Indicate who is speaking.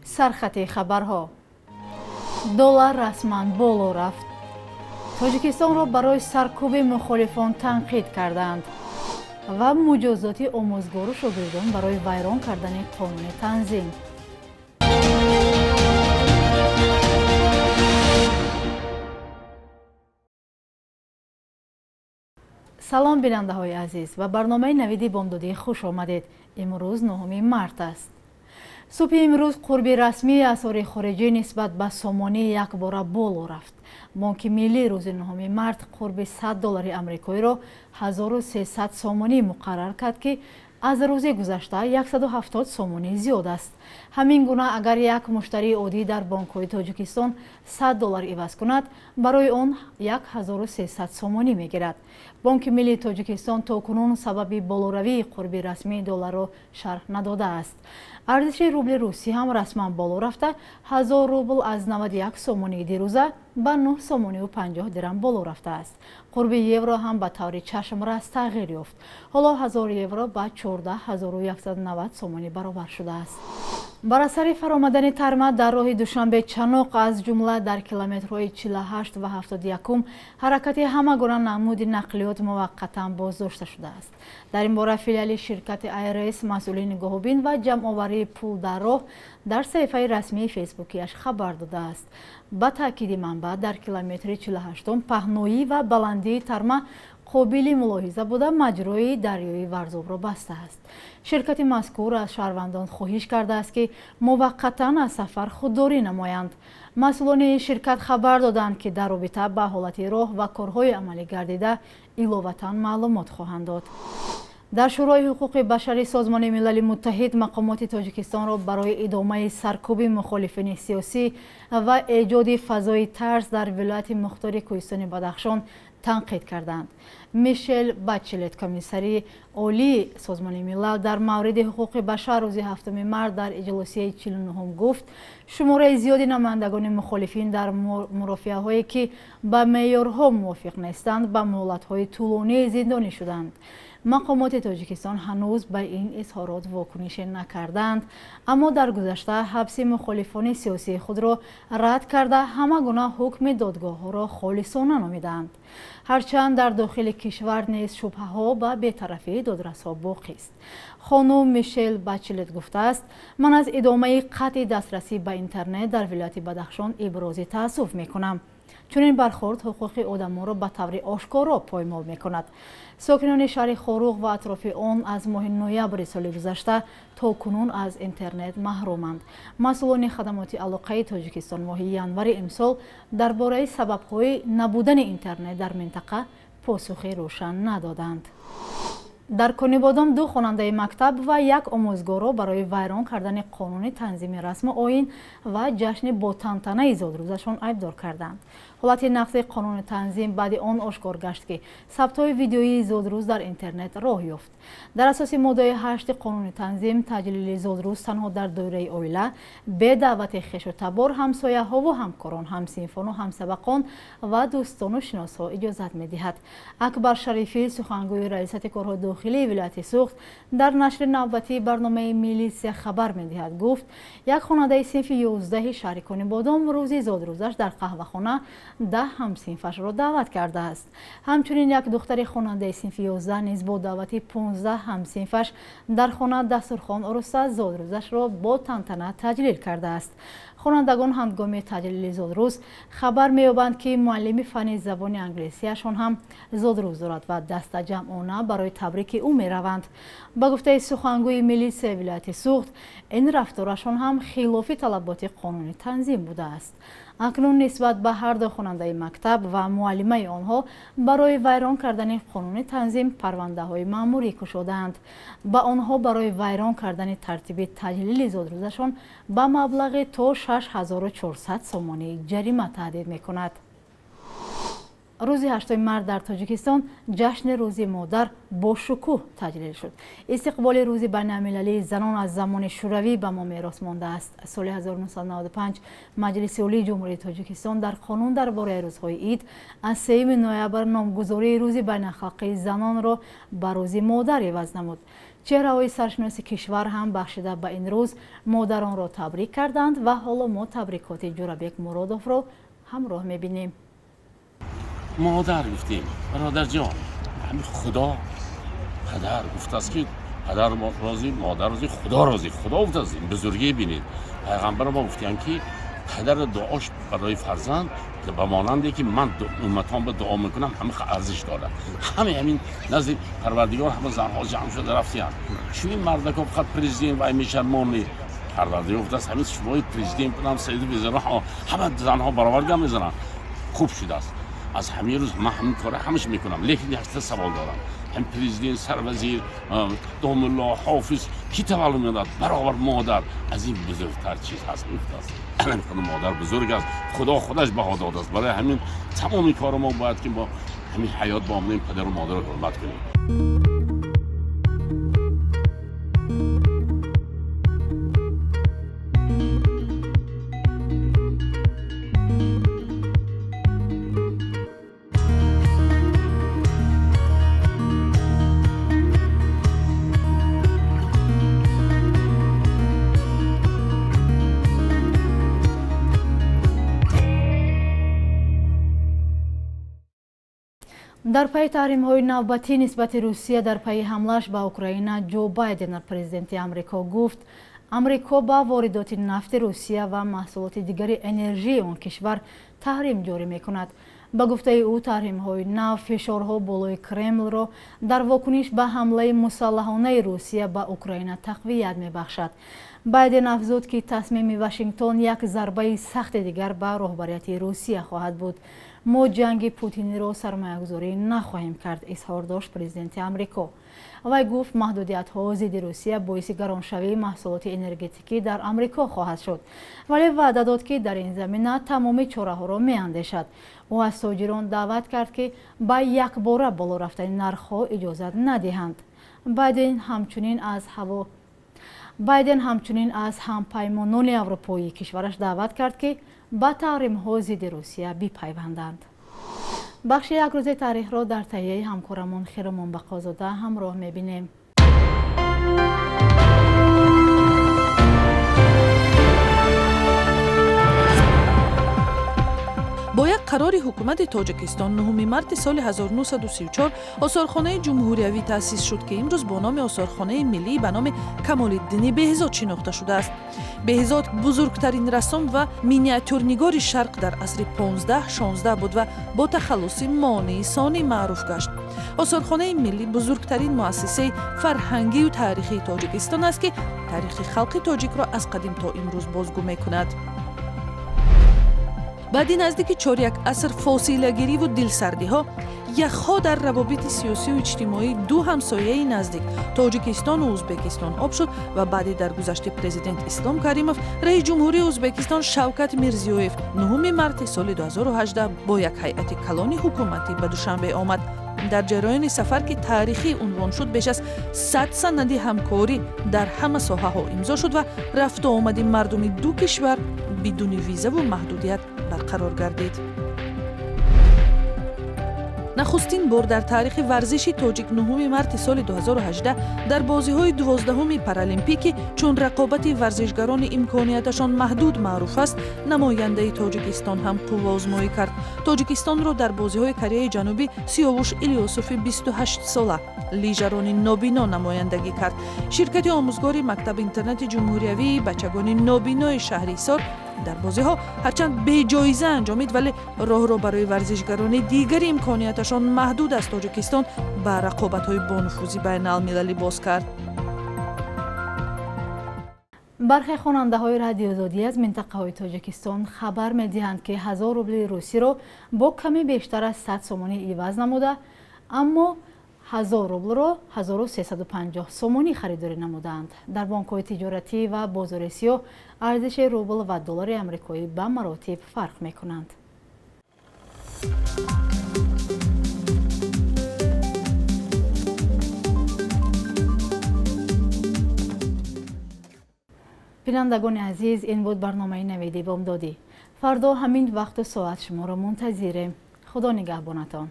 Speaker 1: سرخط خبرها دلار رسما بالا رفت. تاجیکستان را برای سرکوب مخالفان تنقید کردند و مجازات آموزگار و شاگردان برای ویران کردن قانون تنظیم. سلام بیننده های عزیز و برنامه نویدی بامدادی خوش آمدید. امروز 9 مارس است. صبح امروز قربی رسمی اسعار خارجی نسبت به سامانه یک باره بالا رفت. بانک ملی روز 9 مارس قرب $100 آمریکایی را 1300 سامانی مقرر کرد که از روز گذشته 170 سامانی زیاد است. همین گونه اگر یک مشتری عادی در بانک‌های تاجیکستان $100 عوض کند، برای آن 1300 سامانی میگیرد. بانک ملی تاجیکستان تاکنون سبب بالاروی قربی رسمی دلار را شرح نداده است. ارزش روبل روسی هم رسما بالا رفته 1000 روبل از 91 سامانی دیروزه به 9 سامانی و 50 درم بالا رفته است. قرب یورو هم به طور چشم‌رس تغییر یافت. حالا 1000 یورو به 14190 سامانی برابر شده است. بر اثر فرآمدن ترمه در راه دوشنبه چنوق از جمله در کیلومترهای 48 و 71 حرکت همگان نمود نقلیات موقتا بازداشته شده است. در این باره فیلیال شرکت ایرس مسئولین گاه‌بین و جمع‌آوری پول در راه در صفحه رسمی فیسبوکیش خبر داده است. با تاکید منبع در کیلومتر 48 پهنایی و بلندی ترمه قابل ملاحظه بوده مجرای دریای ورزاب را بسته است. شرکت مذکور از شهروندان خواهش کرده است که موقتا از سفر خودداری نمایند. مسئولان شرکت خبر دادند که در رابطه با حالت راه و کارهای عملی گردیده علاوه معلومات خواهند داد. در شورای حقوق بشری سازمان ملل متحد مقامات تاجیکستان را برای ادامه سرکوب مخالفین سیاسی و ایجاد فضای ترس در ولایت مختار کوهستان بدخشان تنقید کردند. میشل بچلت کمیسری عالی سازمان ملل در مورد حقوق بشر روز 7 مارس در اجلاسی 49 گفت شماره زیادی نمایندگان مخالفین در مرافعه‌هایی که با معیارها موافق نیستند به مهلت‌های طولانی زندانی شدند. مقامات تاجیکستان هنوز به این اظهارات واکنش نکردند، اما در گذشته حبس مخالفان سیاسی خود را رد کرده همگونه حکم دادگاه را خالصانه نامیدند. هرچند در داخل کشور نیز شبهه‌ها به بی‌طرفی دادرس‌ها باقی است. خانم میشل بچلت گفته است من از ادامه قطع دسترسی به اینترنت در ولایت بدخشان ابراز تأسف می‌کنم. چون این برخورد حقوق آدم‌ها را به طور آشکارا پایمال می‌کند. ساکنان شهر خاروق و اطراف آن از ماه نوامبر سال گذشته تا کنون از اینترنت محرومند. مسئولان خدمات علاقه تاجیکستان ماه ینور امسال درباره سبب‌های نبودن اینترنت در منطقه پاسخی روشن ندادند. در کنیبادام 2 خواننده مکتب و 1 آموزگار را برای ویران کردن قانون تنظیم رسم آیین و جشن با تنطنه زادروزشان ایبدار کردند. حالت نقض قانون تنظیم بعد آن آشکار گشت که ثبت‌های ویدیویی زادروز در اینترنت راه یافت. در اساس ماده 8 قانون تنظیم تجلیل زادروز تنها در دایره عائله به دعوت خویش و تبار، همسایه‌ها و همکاران، همصنفان و همسبقان و دوستان و شناسا اجازت می‌دهد. اکبر شریفی سخنگوی ریاست کارهای داخلی ولایت سوخت در نشر نوبتی برنامه میلیسیا خبر می‌دهد گفت یک خواننده صنف 11 شهر کنیبادام روز زادروزش در قهوه‌خانه 10 همصنفش را دعوت کرده است. همچنین یک دختر خواننده صنف 11 نیز با دعوت 15 همصنفش در خانه دسترخوان آراسته زادروزش را با تنطنه تجلیل کرده است. خوانندگان هنگام تجلیل زادروز خبر می‌یابند که معلم فن زبان انگلیسیشان هم زادروز دارد و دست جمعانه برای تبریک او می‌روند. با گفته سخنگوی میلیسیا ولایت سوخت این رفتارشان هم خلاف طلبات قانون تنظیم بوده است. اکنون نسبت به هر 2 خواننده مکتب و معلمه آنها برای ویران کردن قانون تنظیم پرونده‌های مأموری گشوده‌اند. با آنها برای ویران کردن ترتیب تجلیل زادروزشان با مبلغ تا 6400 سامانی جریمه تهدید می‌کند. روز 8 مارس در تاجیکستان جشن روز مادر با شکوه تجلیل شد. استقبال روز بین‌المللی زنان از زمان شوروی به ما میراث مانده است. سال 1995 مجلس عالی جمهوری تاجیکستان در قانون درباره روزهای عید از 3 نوامبر نامگذاری روز بین‌الخلقی زنان را به روز مادر عوض نمود. چهره‌های سرشناس کشور هم بخشیده به این روز مادران را تبریک کردند و حالا ما تبریکات جورابک مرادوف را همراه می‌بینیم.
Speaker 2: مادر گفتیم برادر جان، همین خدا پدر گفته است که پدر راضی مادر راضی خدا راضی. خدا گفته است این بزرگی بینید. پیغمبر ما گفتن که پدر دعاش برای فرزند که به مانندی که من امتان به دعا میکنم همه ارزش داره. همین نزد پروردگار همه زنها جمع شده رفتن. چون این مردکا فقط پرزیدنت و میشرمانی پروردگار گفته است همین شما پرزیدنت بودم سید وزرا همه زنها برابر گام میزنن. خوب شده است. از همین روز من همین کار همش میکنم، لیکن یک سوال دارم. هم پرزیدنت، سروزیر، دوم الله، حافظ کی تولد میداد برابر مادر از این بزرگتر چیز هست میفته. الان مادر بزرگ است، خدا خودش بها داده است. برای همین تمامی کار ما باید که با همین حیات با همین پدر و مادر رو حرمت کنیم.
Speaker 1: در پی تحریم‌های نوبتی نسبت روسیه در پی حمله‌اش به اوکراین، جو بایدن پرزیدنت آمریکا گفت آمریکا با واردات نفت روسیه و محصولات دیگر انرژی آن کشور تحریم جاری می‌کند. با گفته او تحریم‌های نو فشارها بالای کرمل را در واکنش به حمله مسلحانه روسیه به اوکراین تقویت می‌بخشد. بایدن افزود که تصمیم واشنگتن یک ضربه سخت دیگر به رهبریت روسیه خواهد بود. ما جنگ پوتین را سرمایه‌گذاری نخواهیم کرد، اظهار داشت پرزیدنت آمریکا. وی گفت محدودیت‌ها ضد روسیه باعث گرانشوی محصولات انرژتیکی در آمریکا خواهد شد، ولی وعده داد که در این زمینه تمام چاره‌ها را می‌اندیشد. او از تاجران دعوت کرد که با یکباره بالا رفتن نرخ‌ها اجازه ندهند. بایدن همچنین از همپیمانان اروپایی کشورش دعوت کرد که با تحریم‌ها ضد روسیه بپیوندند. بخش یک روزه تاریخ را در تهیه همکارمان خیرمان بقازاده همراه می‌بینیم.
Speaker 3: با یک قرار حکومت تاجیکستان 9 مارت سال 1934 آثارخانه جمهوریوی تأسیس شد که امروز با نام آثارخانه ملی به نام کمال‌الدین بهزاد شناخته شده است. بهزاد بزرگترین رسام و مینیاتورنگار شرق در عصر 15-16 بود و با تخلص مانع ثانی معروف گشت. آثارخانه ملی بزرگترین مؤسسه فرهنگی و تاریخی تاجیکستان است که تاریخ خلق تاجیک را از قدیم تا امروز بازگو می‌کند. بعد نزدیک 4 عصر فاصله گیری و دلسردی ها یخها در روابط سیاسی و اجتماعی دو همسایه نزدیک تاجیکستان و ازبکستان آب شد و بعد در گذشت پرزیدنت اسلام کریموف رئیس جمهوری ازبکستان شوکت میرزیویف 9 مارت سال 2018 با یک هیئت کلان حکومتی به دوشنبه آمد. در جریان سفر که تاریخی عنوان شد بیش از 100 سند همکاری در همه ساحه‌ها امضا شد و رفت و آمد مردم دو کشور بدون ویزا و محدودیت برقرار گردید. نخستین بار در تاریخ ورزش تاجیک 9 مارت سال 2018 در بازی‌های 12 پارالیمپیک چون رقابت ورزشگران امکانیتشان محدود معروف است، نماینده تاجیکستان هم قوه‌آزمایی کرد. تاجیکستان را در بازی‌های کره جنوبی سیاوش الیاسوف 28 ساله لیژران نابینا نمایندگی کرد. شرکت آموزگاری مکتب اینترنت جمهوریوی بچگان نابینای شهریسار در بازی‌ها هرچند به جایزه انجامید ولی راه را برای ورزشگران دیگر امکانیتشان محدود است تاجیکستان به رقابت‌های بانفوذی بین المللی باز کرد.
Speaker 1: برخی خواننده‌های رادیو آزادی از منطقه‌های تاجیکستان خبر می‌دهند که 1000 روبل روسی را با کمی بیشتر از 100 سومانی عوض نموده، اما 1000 روبل را 1350 سومانی خریداری نمودند. در بانک‌های تجارتی و بازار سیاه ارزش روبل و دلار آمریکایی به مراتب فرق می‌کنند. بینندگان عزیز، این بود برنامه نویدی بامدادی. فردا همین وقت و ساعت شما را منتظریم. خدا نگهبانتان.